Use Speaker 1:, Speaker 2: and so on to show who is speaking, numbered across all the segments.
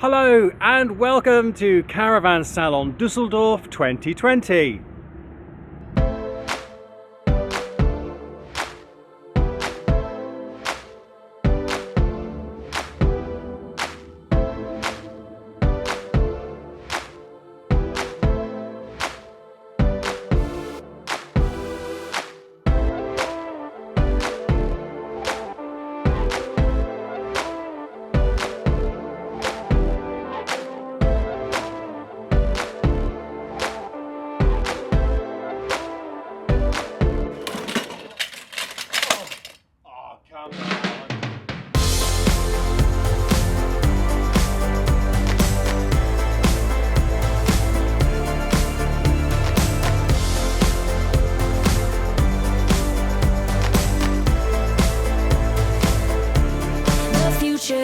Speaker 1: Hello and welcome to Caravan Salon Düssedorf 2020.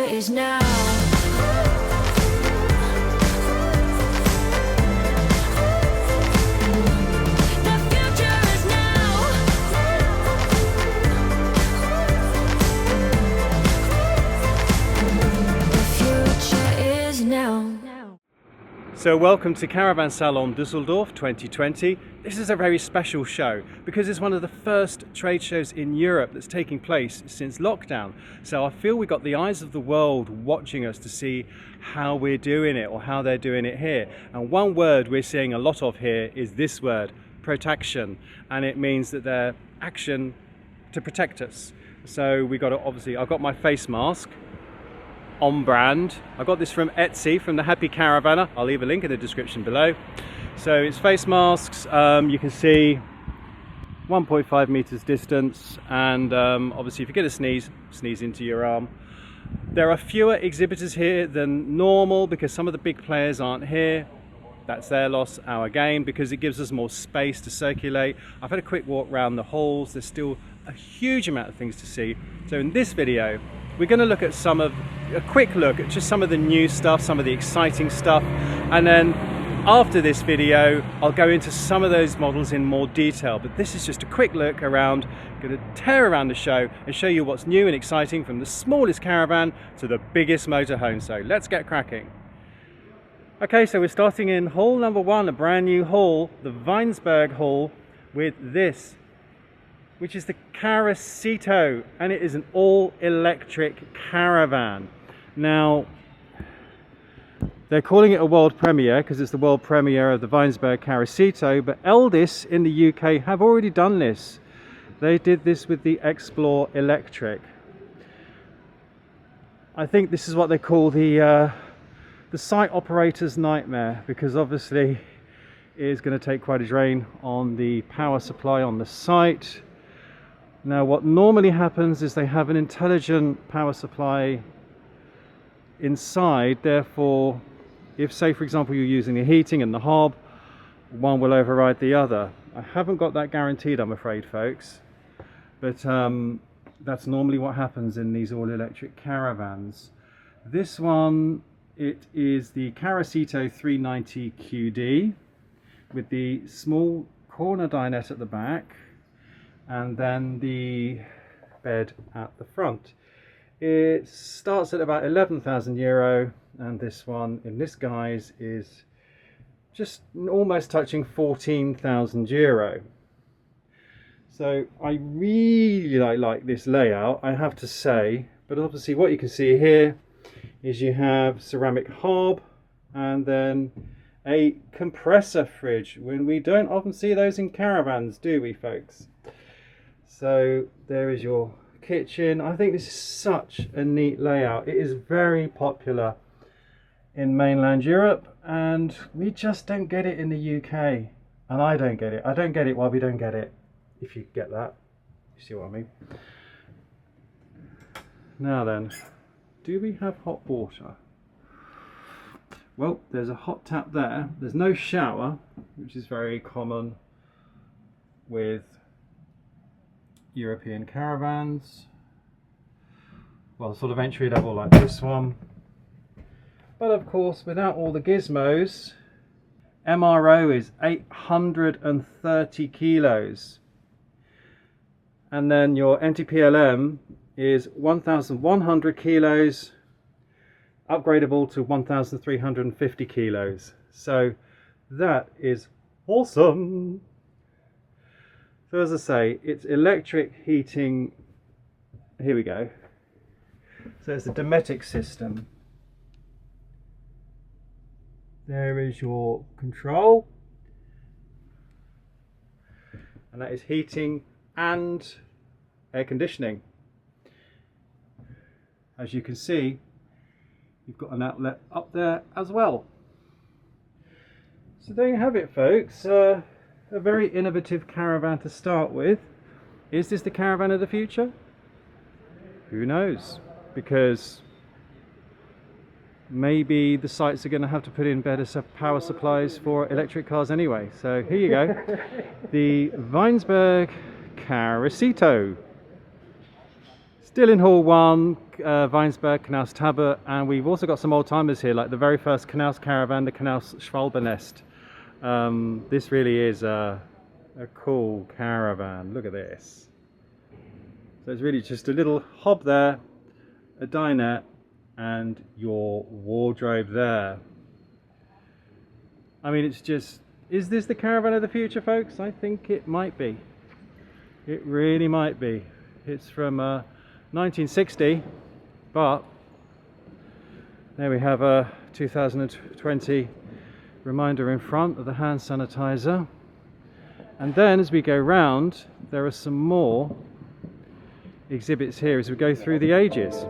Speaker 2: Is now. The future is now. The future is now.
Speaker 1: So welcome to Caravan Salon Düsseldorf 2020. This is a very special show because it's one of the first trade shows in Europe that's taking place since lockdown. So I feel we got the eyes of the world watching us to see how we're doing it or how they're doing it here. And one word we're seeing a lot of here is this word, Prot-Action. And it means that they're action to protect us. So we got to, obviously, I've got my face mask on brand. I got this from Etsy, from the Happy Caravaner. I'll leave a link in the description below. So it's face masks. You can see 1.5 meters distance, and obviously if you get a sneeze into your arm. There are fewer exhibitors here than normal because some of the big players aren't here. That's their loss, our gain, because it gives us more space to circulate. I've had a quick walk around the halls. There's still a huge amount of things to see. So in this video, we're going to look at a quick look at just some of the new stuff, some of the exciting stuff, and then after this video I'll go into some of those models in more detail. But this is just a quick look around. I'm going to tear around the show and show you what's new and exciting from the smallest caravan to the biggest motorhome. So let's get cracking. Okay, so we're starting in hall number one, a brand new hall, the Weinsberg hall, with this, which is the CaraCito, and it is an all-electric caravan. Now, they're calling it a world premiere because it's the world premiere of the Weinsberg CaraCito, but Eldis in the UK have already done this. They did this with the Explore Electric. I think this is what they call the site operator's nightmare, because obviously it is going to take quite a drain on the power supply on the site. Now what normally happens is they have an intelligent power supply inside, therefore if, say for example, you're using the heating and the hob, one will override the other. I haven't got that guaranteed, I'm afraid, folks, but that's normally what happens in these all-electric caravans. This one, it is the CaraCito 390 QD with the small corner dinette at the back and then the bed at the front. It starts at about 11,000 euro, and this one in this guise is just almost touching 14,000 euro. So I really like this layout, I have to say. But obviously what you can see here is you have ceramic hob and then a compressor fridge, when we don't often see those in caravans, do we, folks? So there is your kitchen. I think this is such a neat layout. It is very popular in mainland Europe, and we just don't get it in the UK. And I don't get it. I don't get it why we don't get it, if you get that. You see what I mean? Now then, do we have hot water? Well, there's a hot tap there. There's no shower, which is very common with European caravans. Well, sort of entry level like this one. But of course, without all the gizmos, MRO is 830 kilos. And then your NTPLM is 1,100 kilos upgradable to 1,350 kilos. So that is awesome. So as I say, it's electric heating. Here we go. So it's a Dometic system. There is your control, and that is heating and air conditioning. As you can see, you've got an outlet up there as well. So there you have it, folks. A very innovative caravan to start with. Is this the caravan of the future? Who knows? Because maybe the sites are going to have to put in better power supplies for electric cars anyway. So here you go. The Weinsberg CaraCito. Still in Hall 1, Weinsberg, Knaus Tabbert, and we've also got some old timers here, like the very first Knaus caravan, the Knaus Schwalbenest. This really is a cool caravan. Look at this. So it's really just a little hob there, a dinette, and your wardrobe there. I mean, it's just, is this the caravan of the future, folks? I think it might be. It really might be. It's from 1960, but there we have a 2020 reminder in front of the hand sanitizer. And then as we go round, there are some more exhibits here as we go through the ages.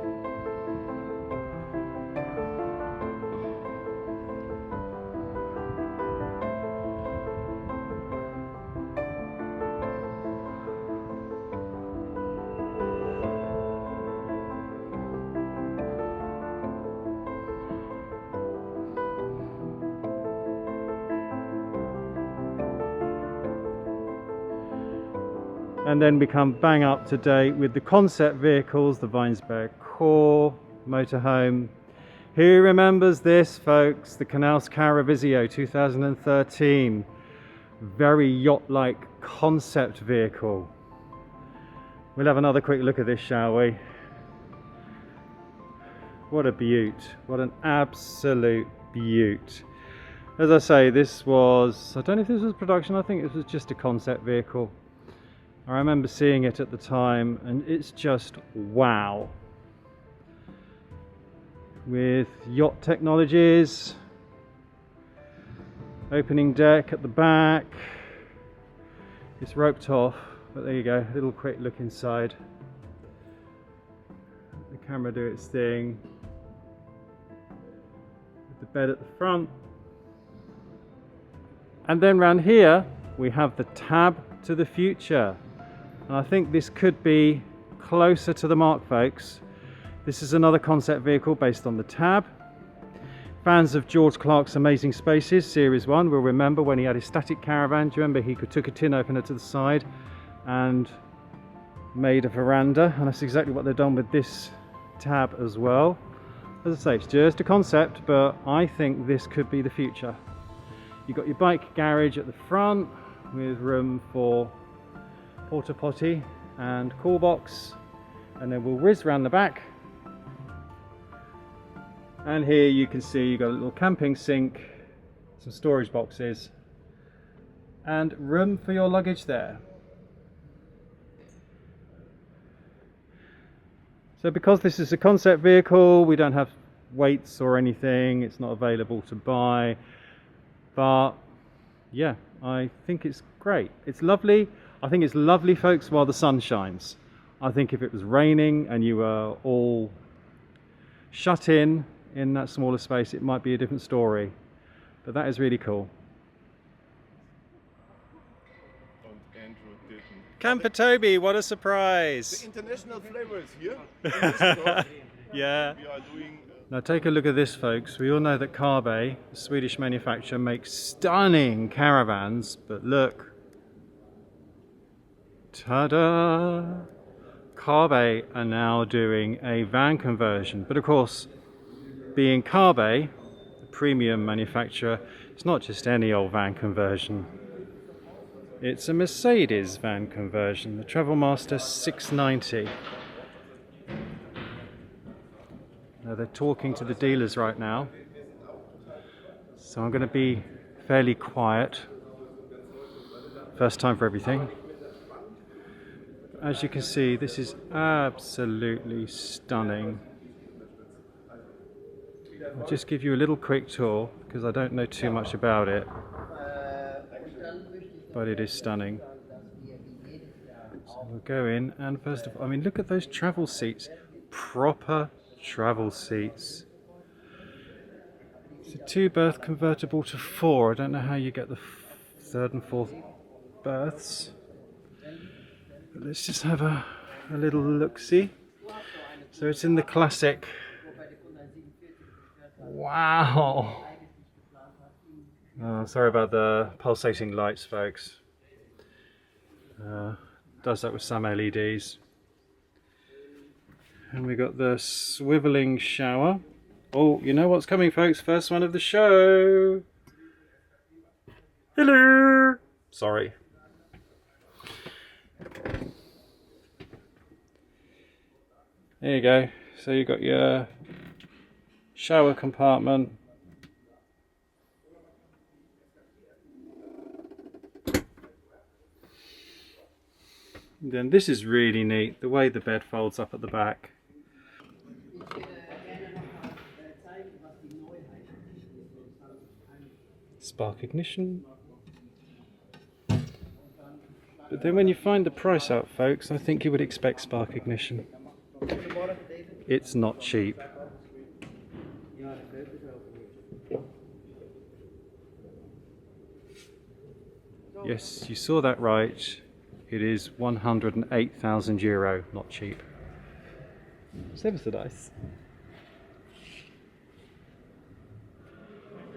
Speaker 1: And then become bang up to date with the concept vehicles, the Weinsberg Core motorhome. Who remembers this, folks? The Knaus Caravisio 2013. Very yacht-like concept vehicle. We'll have another quick look at this, shall we? What a beaut. What an absolute beaut. As I say, this was, I don't know if this was production, I think it was just a concept vehicle. I remember seeing it at the time, and it's just wow. With yacht technologies, opening deck at the back. It's roped off, but there you go, a little quick look inside. Let the camera do its thing. With the bed at the front. And then round here, we have the tab to the future. And I think this could be closer to the mark, folks. This is another concept vehicle based on the Tab. Fans of George Clark's Amazing Spaces Series 1 will remember when he had his static caravan. Do you remember he took a tin opener to the side and made a veranda? And that's exactly what they've done with this Tab as well. As I say, it's just a concept, but I think this could be the future. You've got your bike garage at the front with room for porta potty and cool box, and then we'll whiz around the back, and here you can see you've got a little camping sink, some storage boxes, and room for your luggage there. So because this is a concept vehicle, we don't have weights or anything, it's not available to buy, but yeah, I think it's great. It's lovely. I think it's lovely, folks, while the sun shines. I think if it was raining and you were all shut in that smaller space, it might be a different story. But that is really cool. campertobi, what a surprise!
Speaker 3: The international flavor is here.
Speaker 1: Yeah.
Speaker 3: We are doing.
Speaker 1: Now take a look at this, folks. We all know that Kabe, the Swedish manufacturer, makes stunning caravans, but look. Ta-da! Kabe are now doing a van conversion, but of course, being Kabe, the premium manufacturer, it's not just any old van conversion. It's a Mercedes van conversion, the TravelMaster 690. Now They're talking to the dealers right now, so I'm going to be fairly quiet. First time for everything. As you can see, this is absolutely stunning. I'll just give you a little quick tour because I don't know too much about it, but it is stunning. So we'll go in, and first of all, I mean, look at those travel seats. Proper travel seats. It's a 2-berth convertible to 4. I don't know how you get the 3rd and 4th berths. But let's just have a little look-see. So it's in the classic. Wow! Oh, sorry about the pulsating lights, folks. Does that with some LEDs. And we got the swiveling shower. Oh, you know what's coming, folks? First one of the show. Hello! Sorry. There you go. So you got your shower compartment. And then this is really neat, the way the bed folds up at the back. Spark ignition. But then when you find the price out, folks, I think you would expect spark ignition. It's not cheap. Yes, you saw that right. It is €108,000, not cheap. Seems so nice.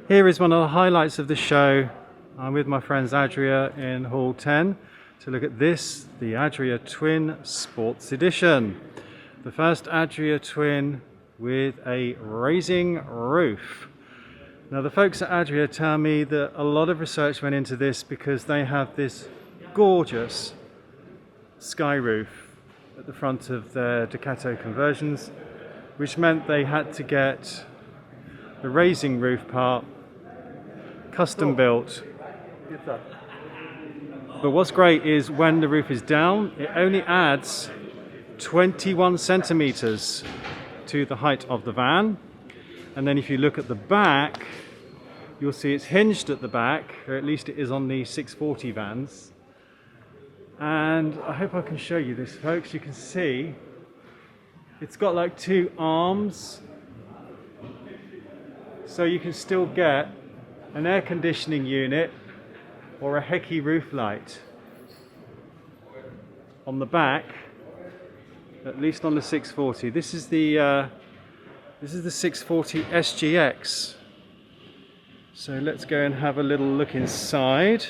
Speaker 1: Here is one of the highlights of the show. I'm with my friends Adria in Hall 10 to look at this, the Adria Twin Sports Edition. The first Adria Twin with a raising roof. Now the folks at Adria tell me that a lot of research went into this because they have this gorgeous sky roof at the front of their Ducato conversions, which meant they had to get the raising roof part custom built. But what's great is when the roof is down, it only adds 21 centimeters to the height of the van. And then if you look at the back, you'll see it's hinged at the back, or at least it is on the 640 vans. And I hope I can show you this, folks. You can see it's got like 2 arms, so you can still get an air conditioning unit or a Heki roof light on the back, at least on the 640. This is the 640 SGX. So let's go and have a little look inside.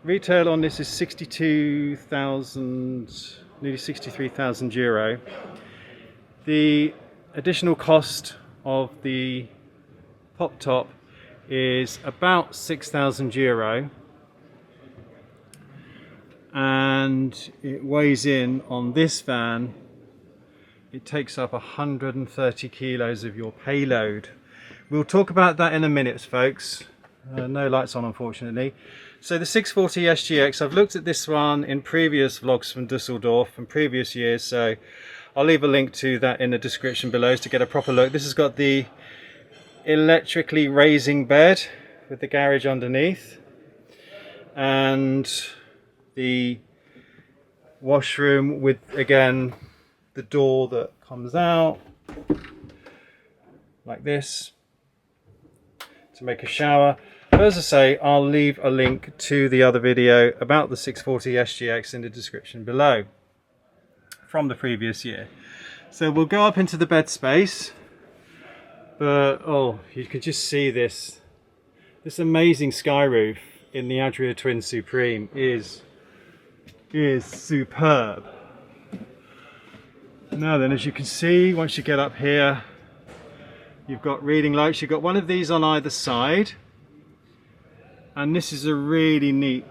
Speaker 1: Retail on this is 62,000, nearly 63,000 euro. The additional cost of the pop top is about 6,000 euro, and it weighs in on this van. It takes up 130 kilos of your payload. We'll talk about that in a minute, folks. No lights on, unfortunately. So the 640 SGX, I've looked at this one in previous vlogs from Düsseldorf from previous years, so I'll leave a link to that in the description below to get a proper look. This has got the electrically raising bed with the garage underneath, and the washroom with, again, the door that comes out like this to make a shower. But as I say, I'll leave a link to the other video about the 640 SGX in the description below from the previous year. So we'll go up into the bed space, but oh, you can just see this amazing sky roof in the Adria Twin Supreme is superb. Now then, as you can see, once you get up here, you've got reading lights. You've got one of these on either side, and this is a really neat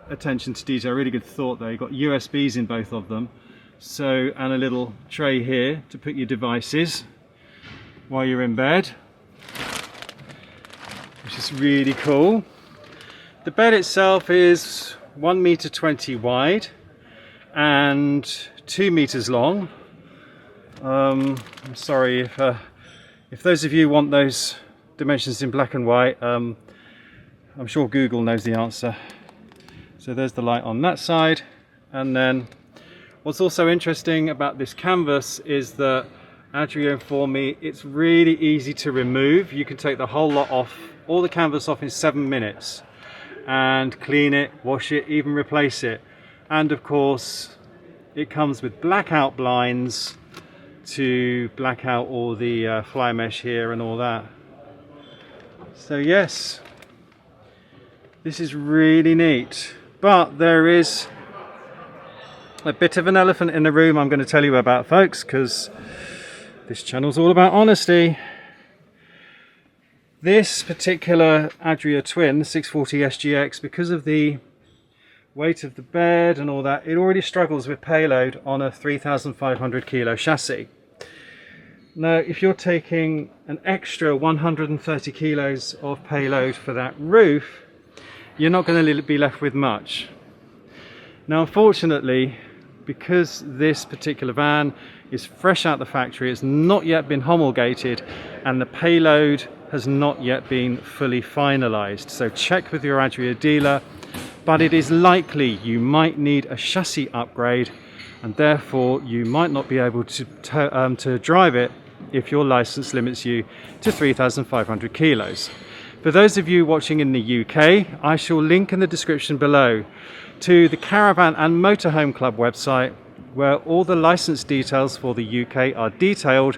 Speaker 1: attention to detail, really good thought there. You've got USBs in both of them, so, and a little tray here to put your devices. while you're in bed, which is really cool. The bed itself is 1.20 m wide and 2 meters long. I'm sorry if those of you want those dimensions in black and white. I'm sure Google knows the answer. So there's the light on that side, and then what's also interesting about this canvas is that Adria informed me it's really easy to remove. You can take the whole lot off, all the canvas off in 7 minutes, and clean it, wash it, even replace it. And of course it comes with blackout blinds to black out all the fly mesh here and all that. So yes, this is really neat, but there is a bit of an elephant in the room I'm going to tell you about, folks, because this channel's all about honesty. This particular Adria Twin, the 640 SGX, because of the weight of the bed and all that, it already struggles with payload on a 3,500 kilo chassis. Now, if you're taking an extra 130 kilos of payload for that roof, you're not going to be left with much. Now, unfortunately, because this particular van is fresh out the factory, it's not yet been homologated, and the payload has not yet been fully finalized. So check with your Adria dealer, but it is likely you might need a chassis upgrade, and therefore you might not be able to drive it if your license limits you to 3,500 kilos. For those of you watching in the UK, I shall link in the description below to the Caravan and Motorhome Club website, where all the license details for the UK are detailed.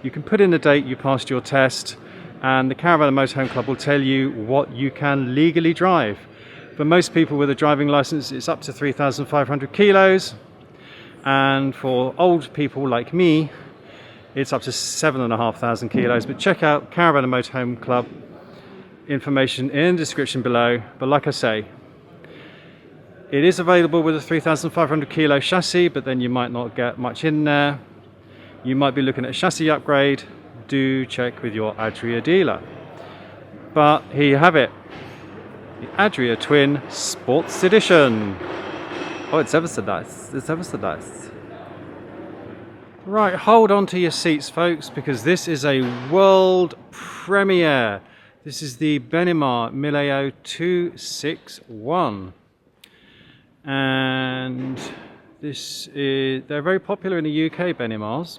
Speaker 1: You can put in the date you passed your test, and the Caravan and Motorhome Club will tell you what you can legally drive. For most people with a driving license, it's up to 3,500 kilos, and for old people like me, it's up to 7,500 kilos. But check out Caravan and Motorhome Club information in the description below. But like I say, it is available with a 3,500 kilo chassis, but then you might not get much in there. You might be looking at a chassis upgrade. Do check with your Adria dealer. But here you have it, the Adria Twin Sports Edition. Oh, it's ever so nice. It's ever so nice. Right, hold on to your seats, folks, because this is a world premiere. This is the Benimar Mileo 261. And they're very popular in the UK, Benimars.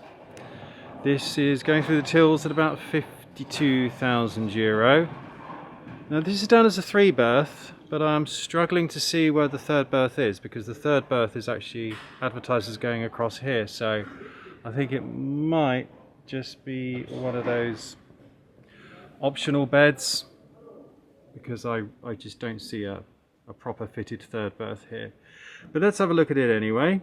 Speaker 1: This is going through the tills at about €52,000. Now this is done as a 3-berth, but I'm struggling to see where the 3rd berth is, because the 3rd berth is actually advertised as going across here. So I think it might just be one of those optional beds, because I just don't see a proper fitted 3rd berth here. But let's have a look at it anyway.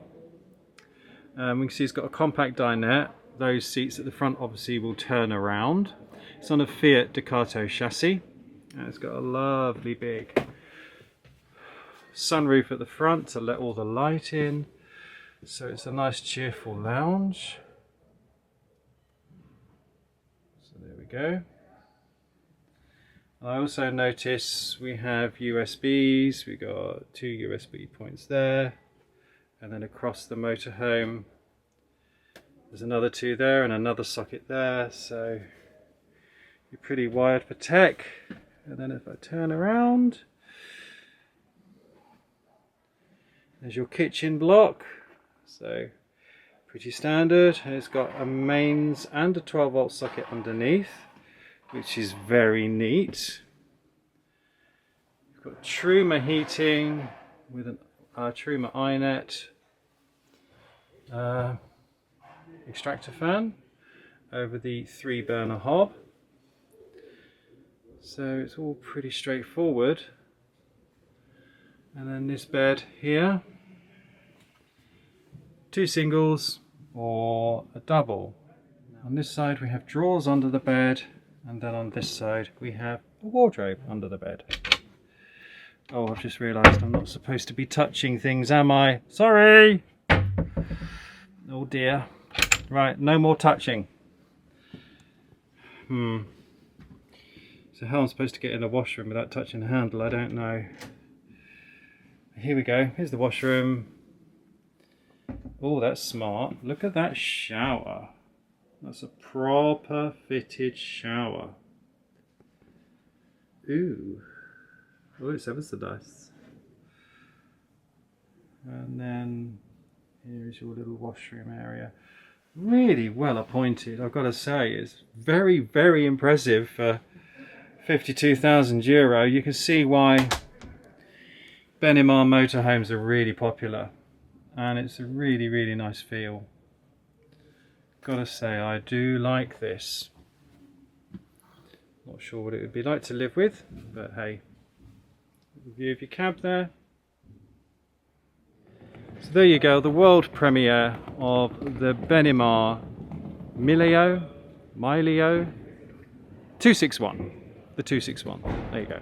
Speaker 1: We can see it's got a compact dinette. Those seats at the front obviously will turn around. It's on a Fiat Ducato chassis, and it's got a lovely big sunroof at the front to let all the light in. So it's a nice cheerful lounge. So there we go. I also notice we have USBs. We got 2 USB points there, and then across the motorhome there's another 2 there and another socket there, so you're pretty wired for tech. And then if I turn around, there's your kitchen block, so pretty standard. And it's got a mains and a 12-volt socket underneath, which is very neat. You've got Truma heating with an Truma iNet extractor fan over the 3-burner hob. So it's all pretty straightforward. And then this bed here, 2 singles or a double. On this side we have drawers under the bed, and then on this side we have a wardrobe under the bed. Oh, I've just realised I'm not supposed to be touching things, am I? Sorry! Oh dear. Right, no more touching. So how I'm supposed to get in the washroom without touching the handle, I don't know. Here we go, here's the washroom. Oh, that's smart. Look at that shower. That's a proper fitted shower. Ooh. Oh, it's ever so nice. And then here's your little washroom area. Really well appointed, I've got to say. It's very, very impressive for €52,000. You can see why Benimar motorhomes are really popular. And it's a really, really nice feel. Gotta say, I do like this. Not sure what it would be like to live with, but hey. View of your cab there. So there you go, the world premiere of the Benimar Mileo 261. The 261. There you go.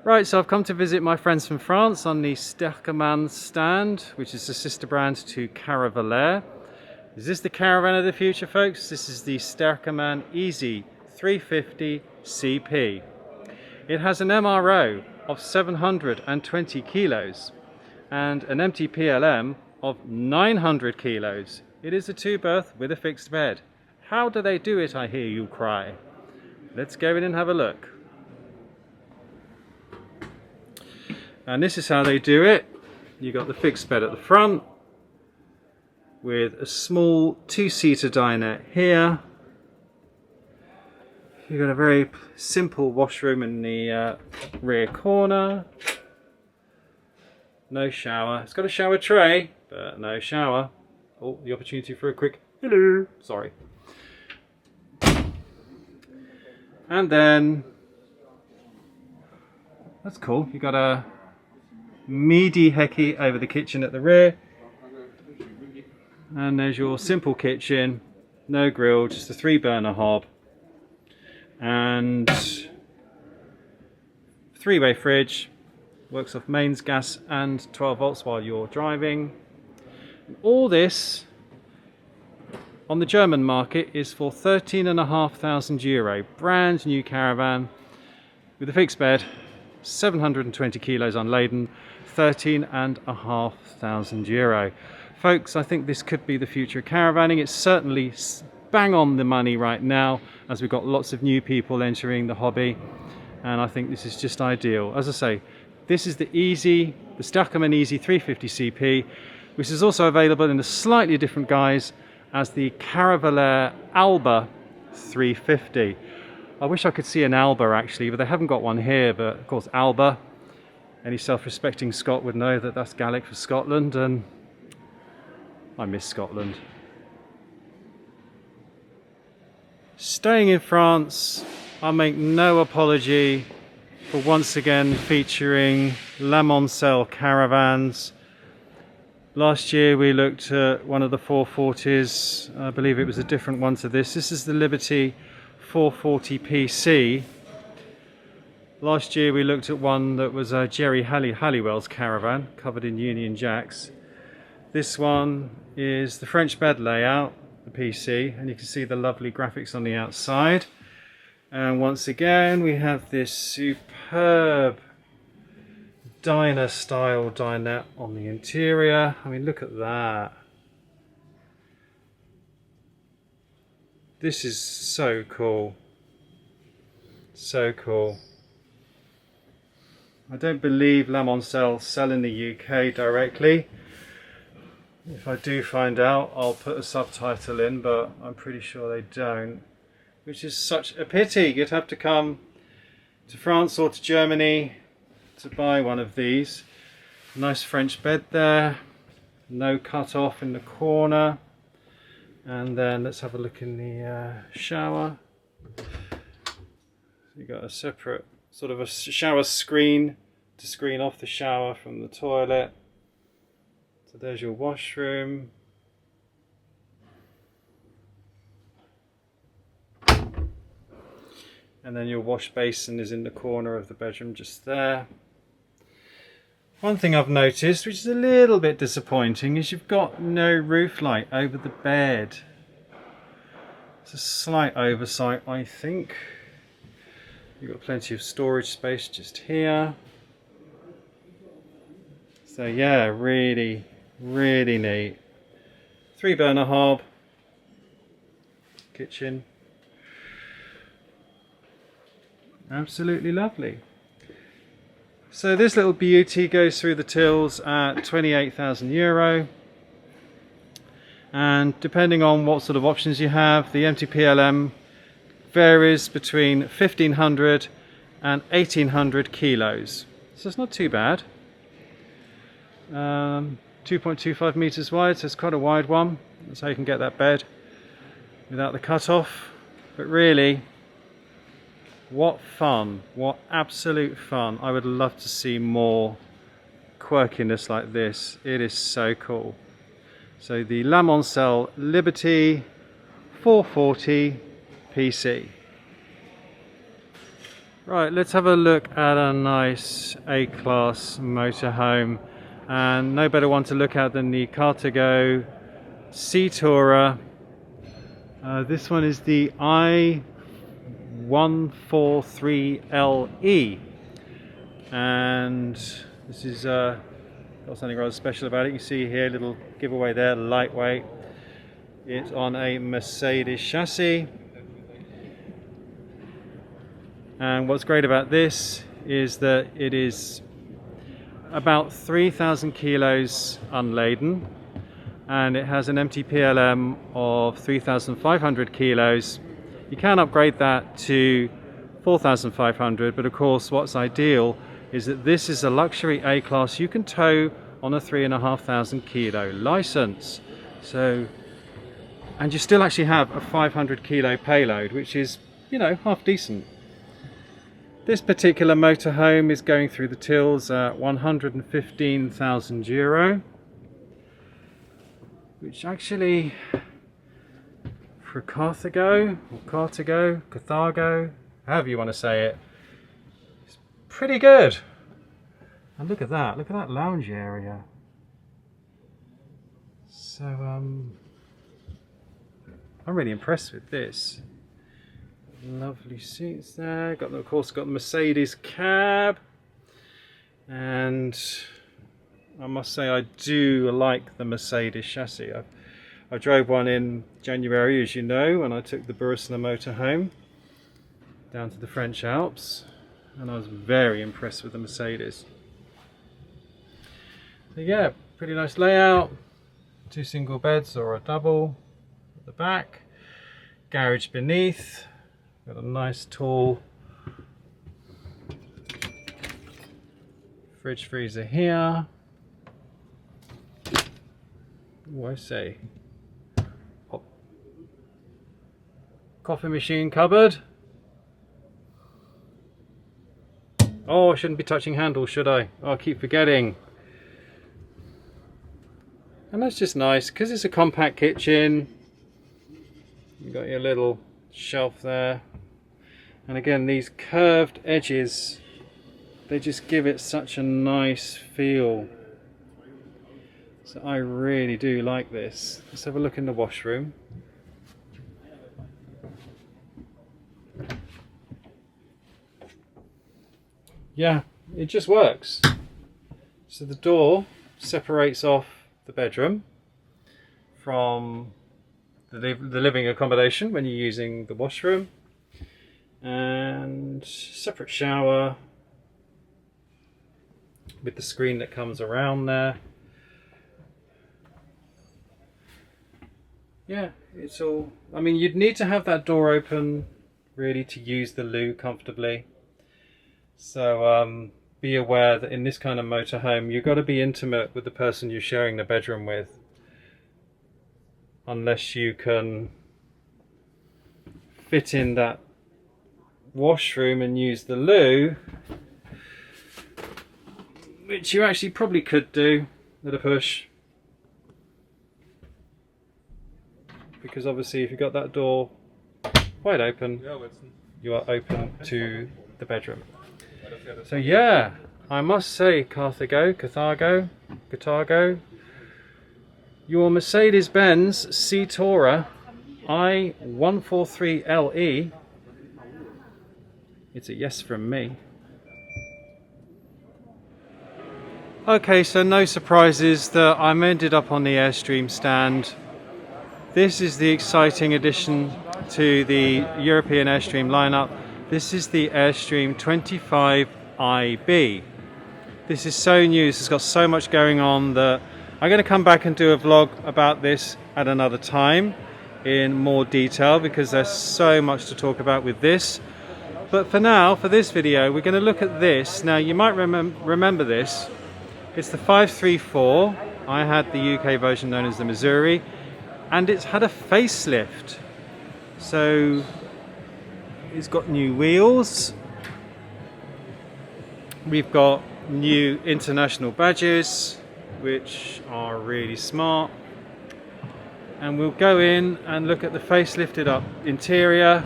Speaker 1: Right, so I've come to visit my friends from France on the Sterkeman stand, which is the sister brand to Caravalair. Is this the caravan of the future, folks? This is the Sterkeman Easy 350 CP. It has an MRO of 720 kilos and an empty PLM of 900 kilos. It is a two-berth with a fixed bed. How do they do it, I hear you cry? Let's go in and have a look. And this is how they do it. You got the fixed bed at the front with a small two-seater dinette here. You've got a very simple washroom in the rear corner. No shower. It's got a shower tray, but no shower. Oh, the opportunity for a quick hello. Sorry. And then, that's cool. You got a meaty hecky over the kitchen at the rear. And there's your simple kitchen. No grill, just a 3-burner hob. And 3-way fridge. Works off mains, gas and 12 volts while you're driving. All this on the German market is for €13,500. Brand new caravan with a fixed bed, 720 kilos unladen, €13,500. Folks, I think this could be the future of caravanning. It's certainly bang on the money right now, as we've got lots of new people entering the hobby, and I think this is just ideal. As I say, this is the Sterkeman Easy 350 CP, which is also available in a slightly different guise as the Caravalair Alba 350. I wish I could see an Alba actually, but they haven't got one here. But of course, Alba, any self-respecting Scot would know that that's Gaelic for Scotland, and I miss Scotland. Staying in France, I'll make no apology for once again featuring La Mancelle caravans. Last year we looked at one of the 440s. I believe it was a different one to this. This is the Liberty 440 PC. Last year we looked at one that was Jerry Halliwell's caravan, covered in Union Jacks. This one is the French bed layout, the PC, and you can see the lovely graphics on the outside. And once again we have this superb diner style dinette on the interior. I mean, look at that. This is so cool. So cool. I don't believe La Mancelle sell in the UK directly. If I do find out, I'll put a subtitle in, but I'm pretty sure they don't. Which is such a pity. You'd have to come to France or to Germany to buy one of these. Nice French bed there. No cut off in the corner. And then let's have a look in the shower. So you've got a separate sort of a shower screen to screen off the shower from the toilet. So there's your washroom. And then your wash basin is in the corner of the bedroom just there. One thing I've noticed, which is a little bit disappointing, is you've got no roof light over the bed. It's a slight oversight, I think. You've got plenty of storage space just here. So yeah, really, really neat. 3-burner hob. Kitchen. Absolutely lovely. So this little beauty goes through the tills at 28,000 euro, and depending on what sort of options you have, the MTPLM varies between 1500 and 1800 kilos, so it's not too bad. 2.25 meters wide, so it's quite a wide one. That's how you can get that bed without the cut-off. But really, what fun, what absolute fun. I would love to see more quirkiness like this. It is so cool. So the Mancelle Liberty 440 PC. Right, let's have a look at a nice A-class motorhome, and no better one to look at than the Carthago Sea Tourer. This one is the I143LE, and this is got something rather special about it. You see here, little giveaway there, lightweight. It's on a Mercedes chassis, and what's great about this is that it is about 3,000 kilos unladen, and it has an MTPLM of 3,500 kilos. You can upgrade that to 4,500, but of course what's ideal is that this is a luxury A-class you can tow on a 3,500 kilo license. So, and you still actually have a 500 kilo payload, which is, you know, half decent. This particular motorhome is going through the tills at 115,000 euro, which actually, for Carthago, or Carthago, however you want to say it, it's pretty good. And look at that lounge area. So I'm really impressed with this. Lovely seats there. Of course got the Mercedes cab, and I must say I do like the Mercedes chassis. I drove one in January, as you know, and I took the Burusna motorhome down to the French Alps, and I was very impressed with the Mercedes. So yeah, pretty nice layout. 2 single beds or a double at the back. Garage beneath. Got a nice tall fridge freezer here. What do I say? Coffee machine cupboard. Oh, I shouldn't be touching handles, should I? Oh, I keep forgetting. And that's just nice because it's a compact kitchen. You've got your little shelf there. And again, these curved edges, they just give it such a nice feel. So I really do like this. Let's have a look in the washroom. Yeah, it just works. So the door separates off the bedroom from the living accommodation when you're using the washroom, and separate shower with the screen that comes around there. Yeah, it's all, I mean, you'd need to have that door open really to use the loo comfortably. So be aware that in this kind of motorhome you've got to be intimate with the person you're sharing the bedroom with, unless you can fit in that washroom and use the loo, which you actually probably could do at a push, because obviously if you've got that door wide open, you are open to the bedroom. So yeah, I must say, Carthago, your Mercedes-Benz C-Tourer I143LE, it's a yes from me. Okay, so no surprises that I'm ended up on the Airstream stand. This is the exciting addition to the European Airstream lineup. This is the Airstream 25IB. This is so new, this has got so much going on that I'm going to come back and do a vlog about this at another time in more detail because there's so much to talk about with this. But for now, for this video, we're going to look at this. Now you might remember this. It's the 534. I had the UK version known as the Missouri, and it's had a facelift. So it's got new wheels. We've got new international badges, which are really smart. And we'll go in and look at the facelifted up interior.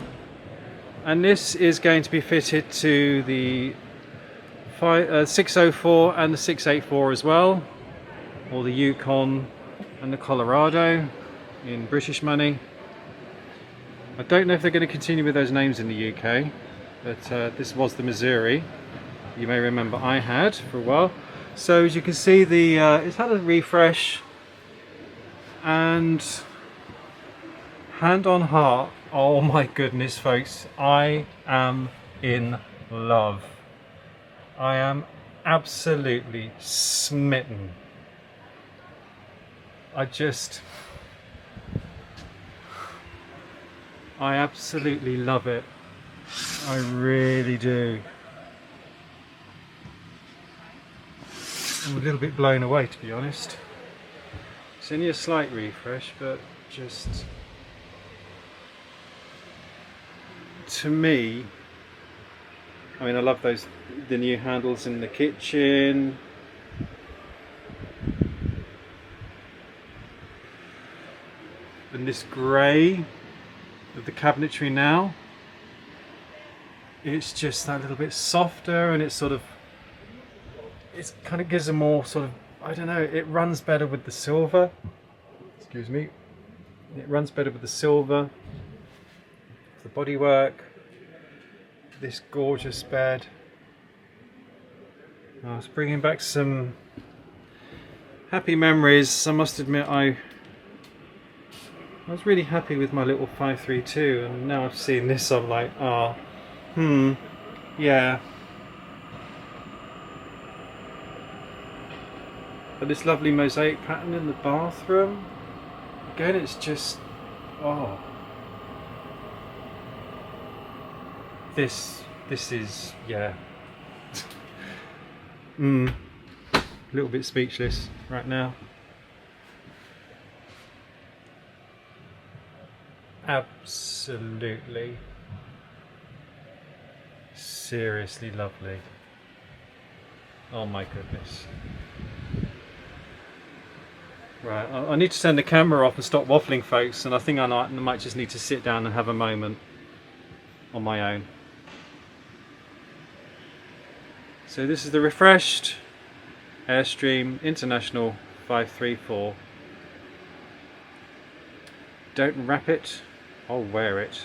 Speaker 1: And this is going to be fitted to the 604 and the 684 as well, or the Yukon and the Colorado in British money. I don't know if they're going to continue with those names in the UK, but this was the Missouri. You may remember I had for a while. So as you can see, it's had a refresh, and hand on heart, oh my goodness folks, I am in love. I am absolutely smitten. I absolutely love it. I really do. I'm a little bit blown away, to be honest. It's only a slight refresh, but just to me, I mean, I love the new handles in the kitchen. And this grey of the cabinetry now, it's just that little bit softer, and it's sort of, it kind of gives a more sort of, I don't know, it runs better with the silver. Excuse me. It runs better with the silver. The bodywork. This gorgeous bed. Oh, it's bringing back some happy memories. I must admit, I was really happy with my little 532, and now I've seen this, I'm like, ah, yeah. But this lovely mosaic pattern in the bathroom, again, it's just, oh. This is, yeah. A little bit speechless right now. Absolutely, seriously lovely. Oh my goodness. Right, I need to turn the camera off and stop waffling, folks, and I think I might just need to sit down and have a moment on my own. So this is the refreshed Airstream International 534. Don't wrap it, I'll wear it.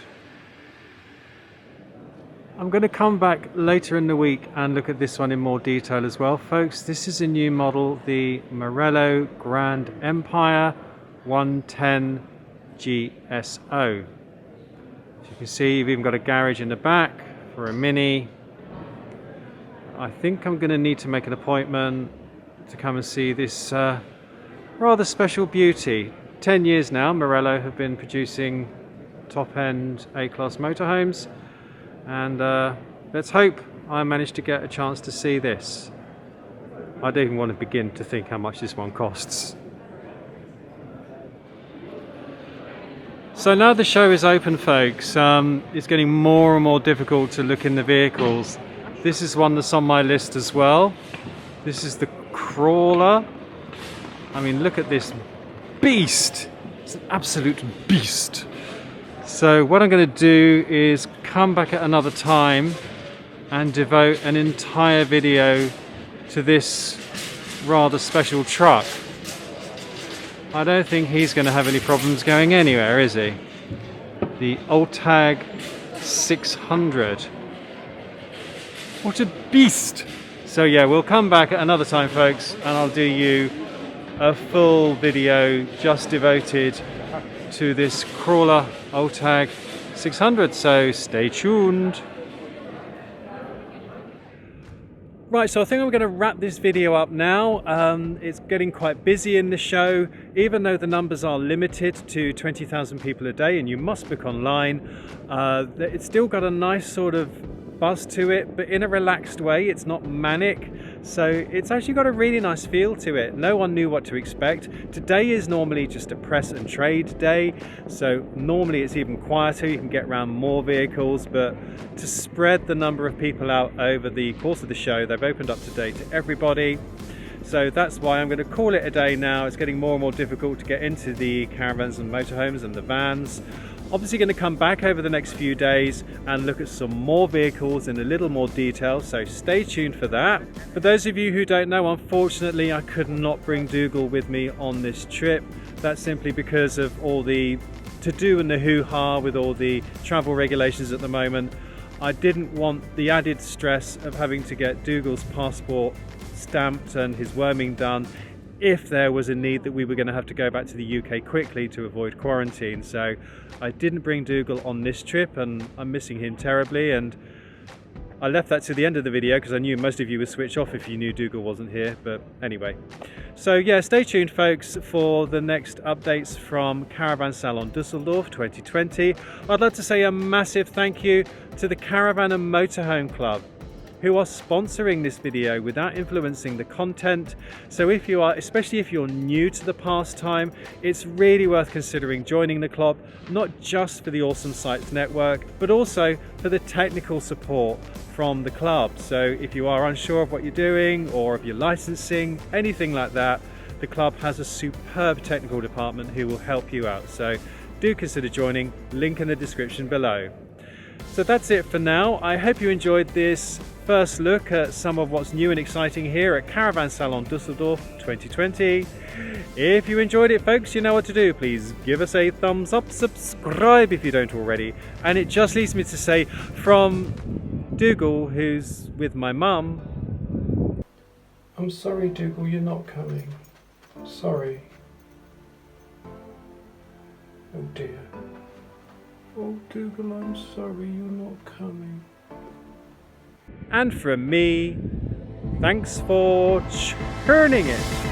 Speaker 1: I'm going to come back later in the week and look at this one in more detail as well, folks. This is a new model, the Morelo Grand Empire 110 GSO. As you can see, you've even got a garage in the back for a Mini. I think I'm going to need to make an appointment to come and see this rather special beauty. 10 years now, Morelo have been producing top-end A-class motorhomes, and let's hope I manage to get a chance to see this. I don't even want to begin to think how much this one costs. So now the show is open, folks. It's getting more and more difficult to look in the vehicles. This is one that's on my list as well. This is the Crawler. I mean, look at this beast. It's an absolute beast. So what I'm going to do is come back at another time and devote an entire video to this rather special truck. I don't think he's going to have any problems going anywhere, is he? The Otag 600. What a beast! So yeah, we'll come back at another time, folks, and I'll do you a full video just devoted to this crawler Otag 600, so stay tuned. Right, so I think I'm going to wrap this video up now. It's getting quite busy in the show, even though the numbers are limited to 20,000 people a day and you must book online. It's still got a nice sort of buzz to it, but in a relaxed way. It's not manic, so it's actually got a really nice feel to it. No one knew what to expect. Today is normally just a press and trade day, so normally it's even quieter. You can get around more vehicles, but to spread the number of people out over the course of the show, they've opened up today to everybody. So that's why I'm going to call it a day now. It's getting more and more difficult to get into the caravans and motorhomes and the vans. Obviously going to come back over the next few days and look at some more vehicles in a little more detail, so stay tuned for that. For those of you who don't know, unfortunately I could not bring Dougal with me on this trip. That's simply because of all the to-do and the hoo-ha with all the travel regulations at the moment. I didn't want the added stress of having to get Dougal's passport stamped and his worming done if there was a need that we were going to have to go back to the UK quickly to avoid quarantine. So I didn't bring Dougal on this trip, and I'm missing him terribly, and I left that to the end of the video because I knew most of you would switch off if you knew Dougal wasn't here. But anyway, so yeah, stay tuned folks for the next updates from Caravan Salon Düssedorf 2020. I'd like to say a massive thank you to the Caravan and Motorhome Club, who are sponsoring this video without influencing the content. So if you are, especially if you're new to the pastime, it's really worth considering joining the club, not just for the awesome sites network, but also for the technical support from the club. So if you are unsure of what you're doing, or if you're licensing, anything like that, the club has a superb technical department who will help you out. So do consider joining, link in the description below. So that's it for now. I hope you enjoyed this first look at some of what's new and exciting here at Caravan Salon Düsseldorf 2020. If you enjoyed it folks, you know what to do. Please give us a thumbs up, subscribe if you don't already. And it just leaves me to say from Dougal, who's with my mum, I'm sorry Dougal, you're not coming. Sorry. Oh dear. Oh Dougal, I'm sorry you're not coming. And from me, thanks for churning it.